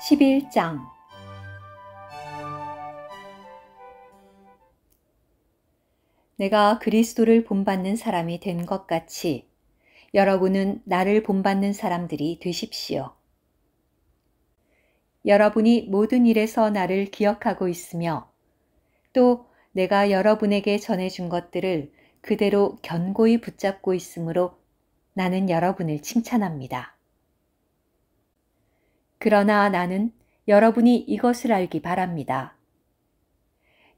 11장 내가 그리스도를 본받는 사람이 된 것 같이 여러분은 나를 본받는 사람들이 되십시오. 여러분이 모든 일에서 나를 기억하고 있으며 또 내가 여러분에게 전해준 것들을 그대로 견고히 붙잡고 있으므로 나는 여러분을 칭찬합니다. 그러나 나는 여러분이 이것을 알기 바랍니다.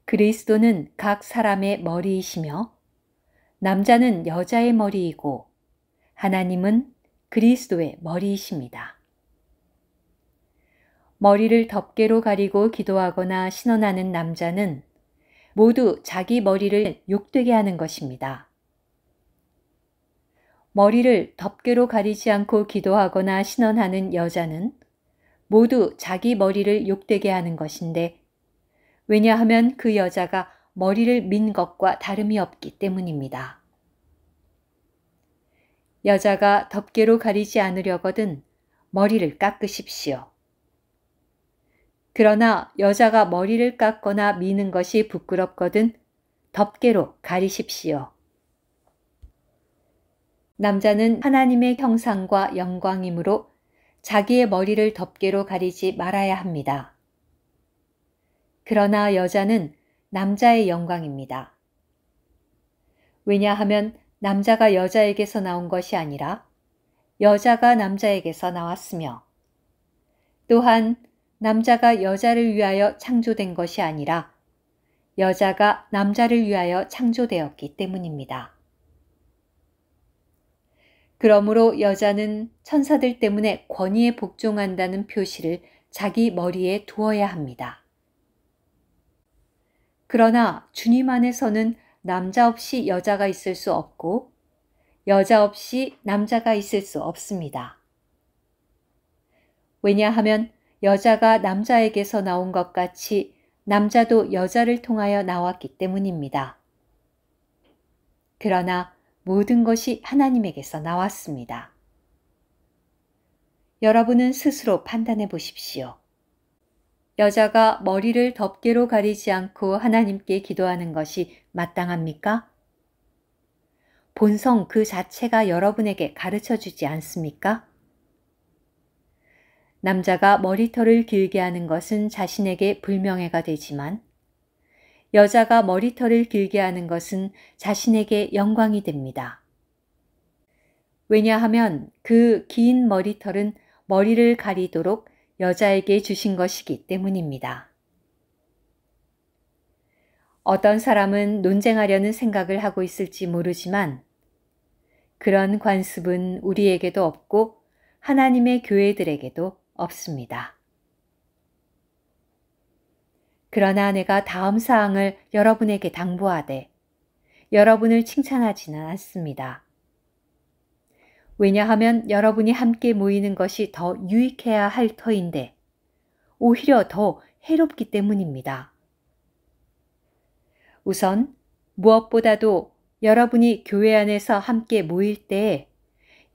그리스도는 각 사람의 머리이시며 남자는 여자의 머리이고 하나님은 그리스도의 머리이십니다. 머리를 덮개로 가리고 기도하거나 신원하는 남자는 모두 자기 머리를 욕되게 하는 것입니다. 머리를 덮개로 가리지 않고 기도하거나 신원하는 여자는 모두 자기 머리를 욕되게 하는 것인데 왜냐하면 그 여자가 머리를 민 것과 다름이 없기 때문입니다. 여자가 덮개로 가리지 않으려거든 머리를 깎으십시오. 그러나 여자가 머리를 깎거나 미는 것이 부끄럽거든 덮개로 가리십시오. 남자는 하나님의 형상과 영광이므로 자기의 머리를 덮개로 가리지 말아야 합니다. 그러나 여자는 남자의 영광입니다. 왜냐하면 남자가 여자에게서 나온 것이 아니라 여자가 남자에게서 나왔으며 또한 남자가 여자를 위하여 창조된 것이 아니라 여자가 남자를 위하여 창조되었기 때문입니다. 그러므로 여자는 천사들 때문에 권위에 복종한다는 표시를 자기 머리에 두어야 합니다. 그러나 주님 안에서는 남자 없이 여자가 있을 수 없고 여자 없이 남자가 있을 수 없습니다. 왜냐하면 여자가 남자에게서 나온 것 같이 남자도 여자를 통하여 나왔기 때문입니다. 그러나 모든 것이 하나님에게서 나왔습니다. 여러분은 스스로 판단해 보십시오. 여자가 머리를 덮개로 가리지 않고 하나님께 기도하는 것이 마땅합니까? 본성 그 자체가 여러분에게 가르쳐 주지 않습니까? 남자가 머리털을 길게 하는 것은 자신에게 불명예가 되지만 여자가 머리털을 길게 하는 것은 자신에게 영광이 됩니다. 왜냐하면 그 긴 머리털은 머리를 가리도록 여자에게 주신 것이기 때문입니다. 어떤 사람은 논쟁하려는 생각을 하고 있을지 모르지만 그런 관습은 우리에게도 없고 하나님의 교회들에게도 없습니다. 그러나 내가 다음 사항을 여러분에게 당부하되 여러분을 칭찬하지는 않습니다. 왜냐하면 여러분이 함께 모이는 것이 더 유익해야 할 터인데 오히려 더 해롭기 때문입니다. 우선 무엇보다도 여러분이 교회 안에서 함께 모일 때에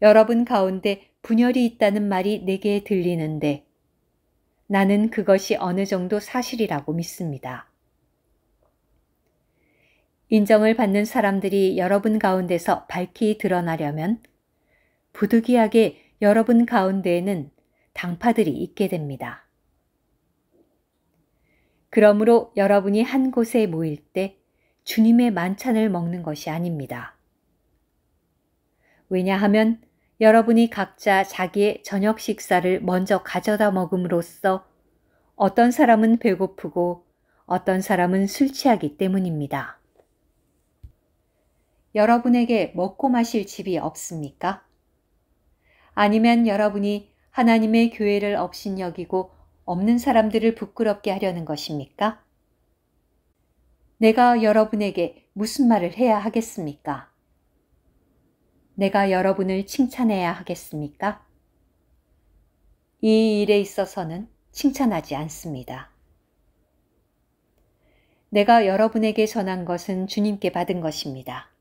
여러분 가운데 분열이 있다는 말이 내게 들리는데 나는 그것이 어느 정도 사실이라고 믿습니다. 인정을 받는 사람들이 여러분 가운데서 밝히 드러나려면 부득이하게 여러분 가운데에는 당파들이 있게 됩니다. 그러므로 여러분이 한 곳에 모일 때 주님의 만찬을 먹는 것이 아닙니다. 왜냐하면 여러분이 각자 자기의 저녁 식사를 먼저 가져다 먹음으로써 어떤 사람은 배고프고 어떤 사람은 술 취하기 때문입니다. 여러분에게 먹고 마실 집이 없습니까? 아니면 여러분이 하나님의 교회를 업신여기고 없는 사람들을 부끄럽게 하려는 것입니까? 내가 여러분에게 무슨 말을 해야 하겠습니까? 내가 여러분을 칭찬해야 하겠습니까? 이 일에 있어서는 칭찬하지 않습니다. 내가 여러분에게 전한 것은 주님께 받은 것입니다.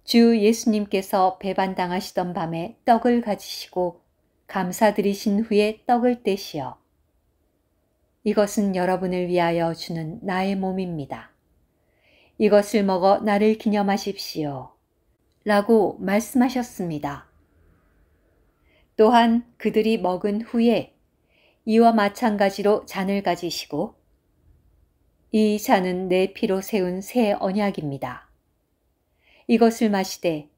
주 예수님께서 배반당하시던 밤에 떡을 가지시고 감사드리신 후에 떡을 떼시어 이것은 여러분을 위하여 주는 나의 몸입니다. 이것을 먹어 나를 기념하십시오. 라고 말씀하셨습니다. 또한 그들이 먹은 후에 이와 마찬가지로 잔을 가지시고 이 잔은 내 피로 세운 새 언약입니다. 이것을 마시되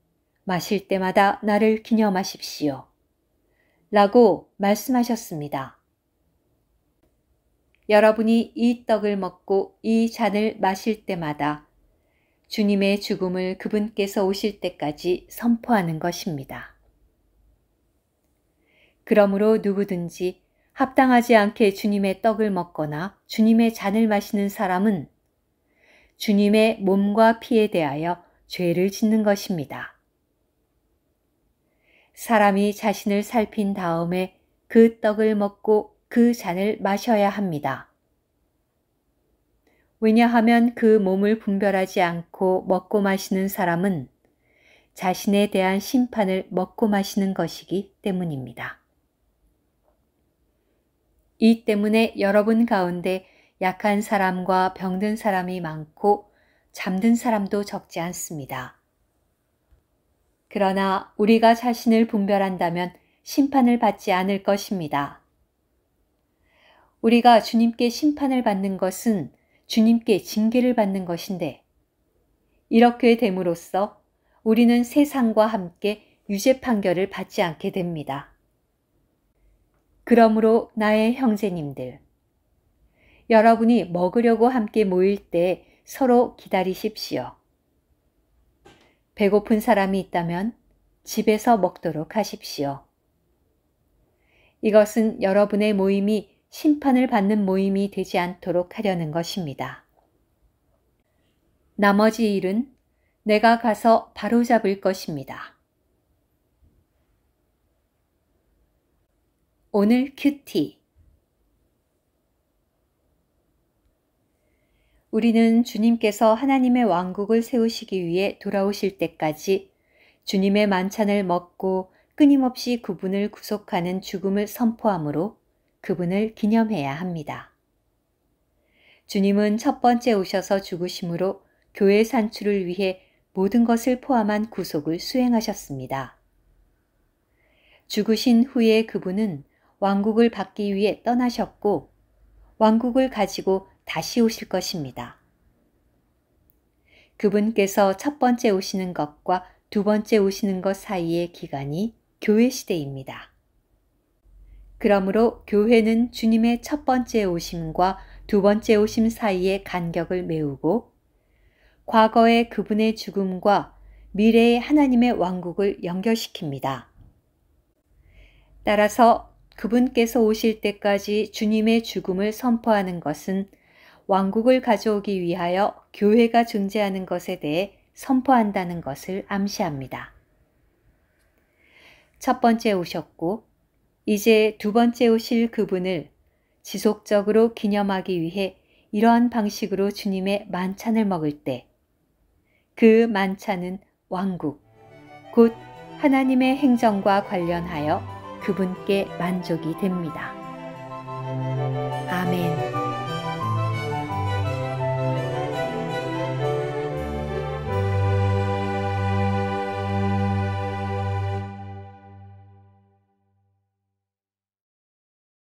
마실 때마다 나를 기념하십시오. 라고 말씀하셨습니다. 여러분이 이 떡을 먹고 이 잔을 마실 때마다 주님의 죽음을 그분께서 오실 때까지 선포하는 것입니다. 그러므로 누구든지 합당하지 않게 주님의 떡을 먹거나 주님의 잔을 마시는 사람은 주님의 몸과 피에 대하여 죄를 짓는 것입니다. 사람이 자신을 살핀 다음에 그 떡을 먹고 그 잔을 마셔야 합니다. 왜냐하면 그 몸을 분별하지 않고 먹고 마시는 사람은 자신에 대한 심판을 먹고 마시는 것이기 때문입니다. 이 때문에 여러분 가운데 약한 사람과 병든 사람이 많고 잠든 사람도 적지 않습니다. 그러나 우리가 자신을 분별한다면 심판을 받지 않을 것입니다. 우리가 주님께 심판을 받는 것은 주님께 징계를 받는 것인데 이렇게 됨으로써 우리는 세상과 함께 유죄 판결을 받지 않게 됩니다. 그러므로 나의 형제님들, 여러분이 먹으려고 함께 모일 때 서로 기다리십시오. 배고픈 사람이 있다면 집에서 먹도록 하십시오. 이것은 여러분의 모임이 심판을 받는 모임이 되지 않도록 하려는 것입니다. 나머지 일은 내가 가서 바로잡을 것입니다. 오늘 큐티. 우리는 주님께서 하나님의 왕국을 세우시기 위해 돌아오실 때까지 주님의 만찬을 먹고 끊임없이 그분을 구속하는 죽음을 선포함으로 그분을 기념해야 합니다. 주님은 첫 번째 오셔서 죽으심으로 교회 산출을 위해 모든 것을 포함한 구속을 수행하셨습니다. 죽으신 후에 그분은 왕국을 받기 위해 떠나셨고 왕국을 가지고 다시 오실 것입니다. 그분께서 첫 번째 오시는 것과 두 번째 오시는 것 사이의 기간이 교회 시대입니다. 그러므로 교회는 주님의 첫 번째 오심과 두 번째 오심 사이의 간격을 메우고 과거의 그분의 죽음과 미래의 하나님의 왕국을 연결시킵니다. 따라서 그분께서 오실 때까지 주님의 죽음을 선포하는 것은 왕국을 가져오기 위하여 교회가 존재하는 것에 대해 선포한다는 것을 암시합니다. 첫 번째 오셨고 이제 두 번째 오실 그분을 지속적으로 기념하기 위해 이러한 방식으로 주님의 만찬을 먹을 때 그 만찬은 왕국, 곧 하나님의 행정과 관련하여 그분께 만족이 됩니다.